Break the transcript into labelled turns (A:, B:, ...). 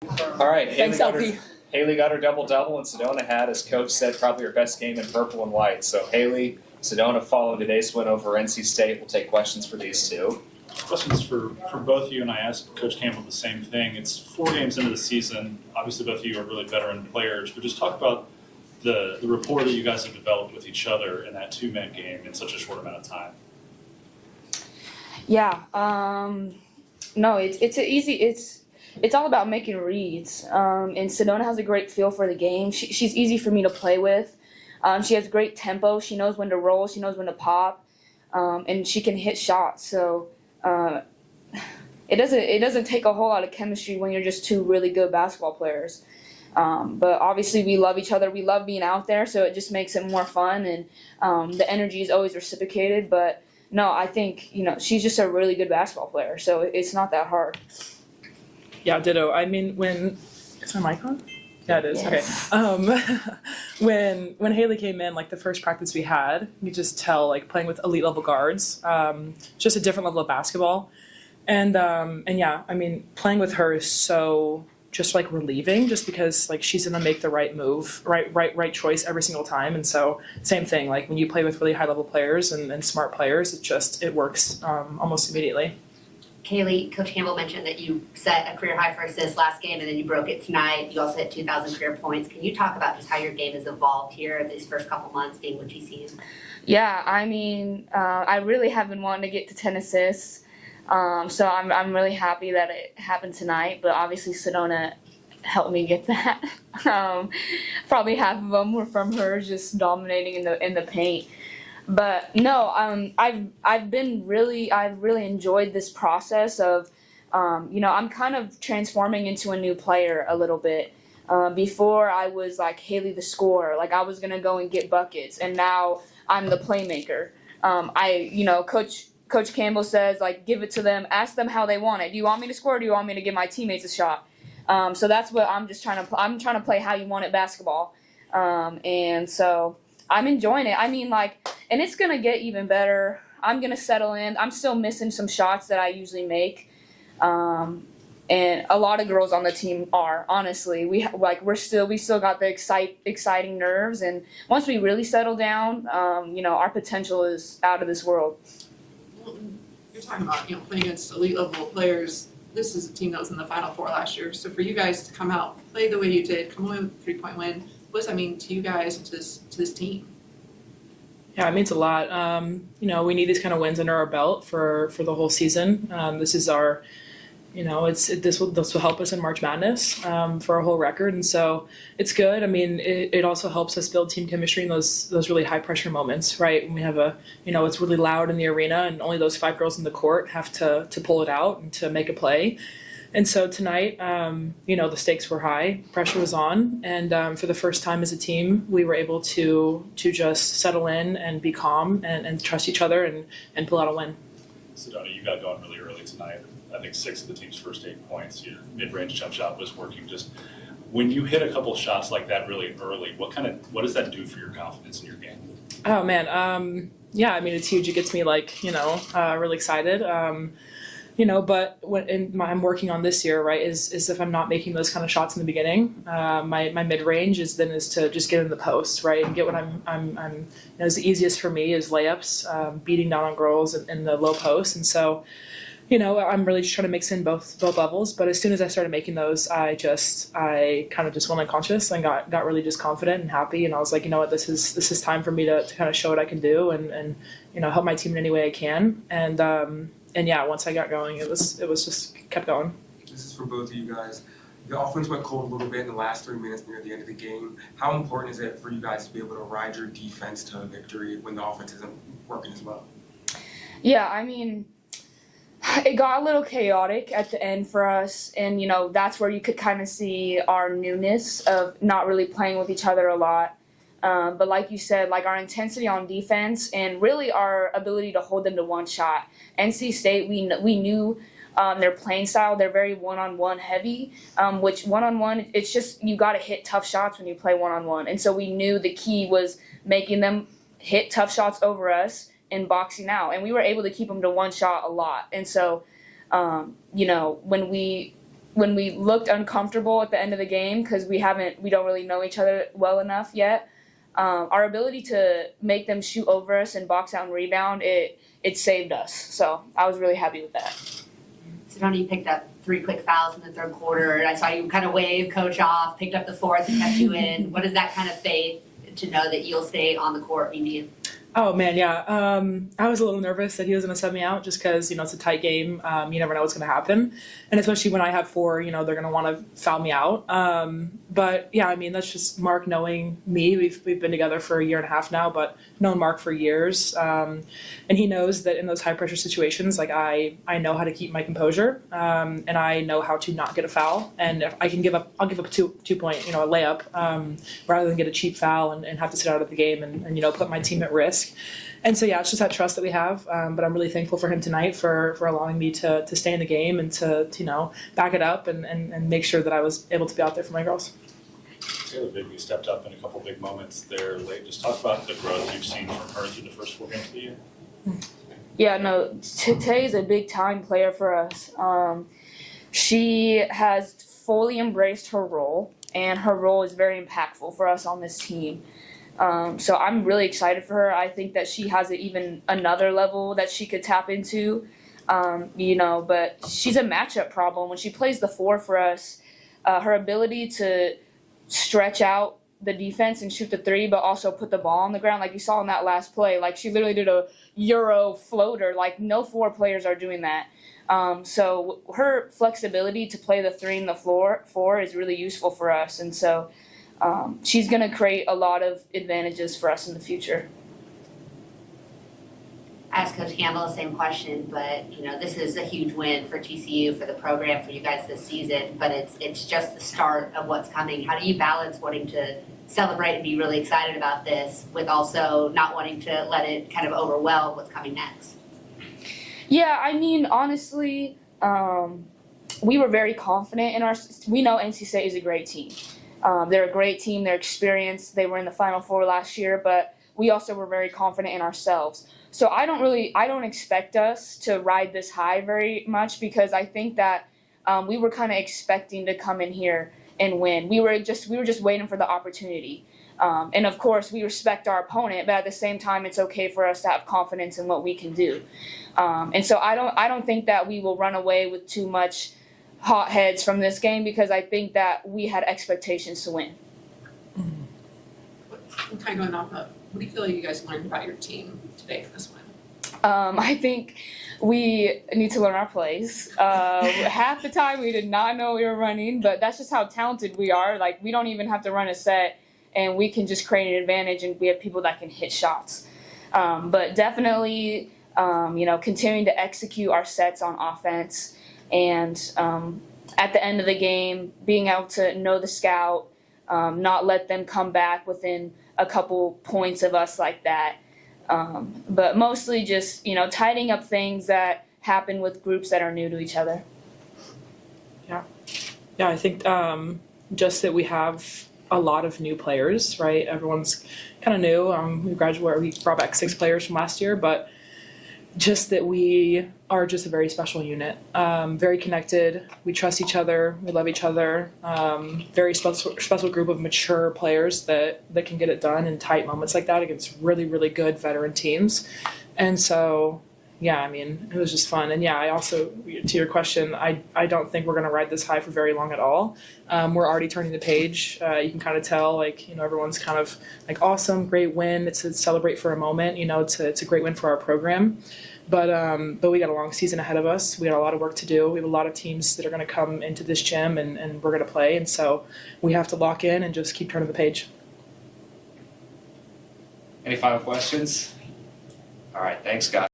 A: All right,
B: Thanks, LP.
A: Hailey got her double-double, and Sedona had, as Coach said, probably her best game in purple and white. So Hailey, Sedona following today's win over NC State. We'll take questions for these two.
C: Questions for both of you, and I asked Coach Campbell the same thing. It's 4 games into the season. Obviously, both of you are really veteran players, but just talk about the rapport that you guys have developed with each other in that 2-minute game in such a short amount of time.
B: Yeah. No, it's all about making reads. And Sedona has a great feel for the game. She's easy for me to play with. She has great tempo. She knows when to roll. She knows when to pop. And she can hit shots. So it doesn't take a whole lot of chemistry when you're just two really good basketball players. But obviously we love each other. We love being out there, so it just makes it more fun. And the energy is always reciprocated. But no, I think she's just a really good basketball player. So it's not that hard.
D: Yeah, ditto. I mean, is my mic on? Yeah, it is.
B: Yes.
D: Okay. When Hailey came in, like the first practice we had, you just tell like playing with elite level guards, just a different level of basketball, and yeah, I mean playing with her is so just like relieving, just because like she's gonna make the right move, right choice every single time, and so same thing. Like when you play with really high level players and smart players, it works almost immediately.
E: Hailey, Coach Campbell mentioned that you set a career high for assists last game and then you broke it tonight. You also hit 2,000 career points. Can you talk about just how your game has evolved here these first couple months being with TCU?
B: Yeah, I mean, I really have been wanting to get to 10 assists. So I'm really happy that it happened tonight. But obviously Sedona helped me get that. Probably half of them were from her just dominating in the paint. But no, I've really enjoyed this process of, I'm kind of transforming into a new player a little bit. Before I was like Hailey the scorer, like I was gonna go and get buckets, and now I'm the playmaker. Coach Campbell says like give it to them, ask them how they want it. Do you want me to score? Or do you want me to give my teammates a shot? So that's what I'm just trying to. I'm trying to play how you want it basketball, and so. I'm enjoying it. I mean, and it's going to get even better. I'm going to settle in. I'm still missing some shots that I usually make. And a lot of girls on the team are, honestly. We still got the exciting nerves. And once we really settle down, our potential is out of this world.
F: You're talking about, playing against elite level players. This is a team that was in the Final Four last year. So for you guys to come out, play the way you did, come away with a 3-point win, what does that mean to you guys and to this team?
D: Yeah, it means a lot. We need these kind of wins under our belt for the whole season. This is our, this will help us in March Madness for our whole record, and so it's good. I mean, it also helps us build team chemistry in those really high pressure moments, right? When we have it's really loud in the arena, and only those 5 girls in the court have to pull it out and to make a play. And so tonight, the stakes were high, pressure was on, and for the first time as a team, we were able to just settle in and be calm and trust each other and pull out a win.
C: Sedona, you got going really early tonight. I think 6 of the team's first 8 points. Your mid-range jump shot was working. Just when you hit a couple shots like that really early, what does that do for your confidence in your game?
D: Oh man, yeah, I mean it's huge. It gets me really excited. But I'm working on this year, right, is if I'm not making those kind of shots in the beginning, my mid-range is to just get in the post, right, and get what I'm is the easiest for me is layups, beating down on girls in the low post, and so, I'm really just trying to mix in both levels. But as soon as I started making those, I kind of just went unconscious and got really just confident and happy, and I was like, you know what, this is time for me to kind of show what I can do and help my team in any way I can, and yeah, once I got going, it was just kept going.
G: This is for both of you guys. The offense went cold a little bit in the last 3 minutes near the end of the game. How important is it for you guys to be able to ride your defense to a victory when the offense isn't working as well?
B: Yeah, I mean, it got a little chaotic at the end for us, and that's where you could kind of see our newness of not really playing with each other a lot. But like you said, our intensity on defense and really our ability to hold them to one shot. NC State, we knew their playing style. They're very one-on-one heavy, which one-on-one, it's just you got to hit tough shots when you play one-on-one. And so we knew the key was making them hit tough shots over us and boxing out. And we were able to keep them to one shot a lot. And so, when we when we looked uncomfortable at the end of the game because we don't really know each other well enough yet. Our ability to make them shoot over us and box out and rebound, it saved us. So I was really happy with that.
E: Sedona, you picked up 3 quick fouls in the third quarter. I saw you kind of wave coach off, picked up the 4th and kept you in. What is that kind of faith to know that you'll stay on the court we need?
D: Oh man, yeah. I was a little nervous that he was going to sub me out just because, it's a tight game. You never know what's going to happen. And especially when I have 4, they're going to want to foul me out. But yeah, that's just Mark knowing me. We've been together for 1.5 years now, but known Mark for years. And he knows that in those high pressure situations, like I know how to keep my composure. And I know how to not get a foul. And if I can I'll give up a 2-point, a layup, rather than get a cheap foul and have to sit out of the game and put my team at risk. And so, yeah, it's just that trust that we have. But I'm really thankful for him tonight for allowing me to stay in the game and to back it up and make sure that I was able to be out there for my girls.
C: Taylor Bigby stepped up in a couple big moments there late. Just talk about the growth you've seen from her through the first 4 games of the year.
B: Yeah, no, Tay is a big-time player for us. She has fully embraced her role, and her role is very impactful for us on this team. So I'm really excited for her. I think that she has even another level that she could tap into, but she's a matchup problem. When she plays the 4 for us, her ability to stretch out the defense and shoot the 3, but also put the ball on the ground, like you saw in that last play, like she literally did a Euro floater. Like no 4 players are doing that. So her flexibility to play the 3 and the 4 is really useful for us. And so she's going to create a lot of advantages for us in the future.
E: I asked Coach Campbell the same question, but this is a huge win for TCU, for the program, for you guys this season, but it's just the start of what's coming. How do you balance wanting to celebrate and be really excited about this with also not wanting to let it kind of overwhelm what's coming next?
B: Yeah, honestly, we were very confident in we know NC State is a great team. They're a great team, they're experienced, they were in the Final Four last year, but we also were very confident in ourselves. So I don't expect us to ride this high very much because I think that we were kind of expecting to come in here and win. We were just waiting for the opportunity. And of course we respect our opponent, but at the same time it's okay for us to have confidence in what we can do. And so I don't think that we will run away with too much hot heads from this game because I think that we had expectations to win.
F: I'm kind of going off of, what do you feel like you guys learned about your team today for this win?
B: I think we need to learn our plays. Half the time we did not know we were running, but that's just how talented we are. Like we don't even have to run a set and we can just create an advantage and we have people that can hit shots. But definitely, continuing to execute our sets on offense and at the end of the game, being able to know the scout, not let them come back within a couple points of us like that. But mostly just, tidying up things that happen with groups that are new to each other.
D: Yeah, I think just that we have a lot of new players, right? Everyone's kind of new. We brought back 6 players from last year, but just that we are just a very special unit, very connected. We trust each other. We love each other. Very special group of mature players that can get it done in tight moments like that against really, really good veteran teams. And so, yeah, it was just fun. And yeah, I also, to your question, I don't think we're going to ride this high for very long at all. We're already turning the page. You can kind of tell, everyone's kind of like, awesome, great win. It's a celebrate for a moment. It's a great win for our program. But we got a long season ahead of us. We got a lot of work to do. We have a lot of teams that are going to come into this gym and we're going to play. And so we have to lock in and just keep turning the page.
A: Any final questions? All right, thanks, guys.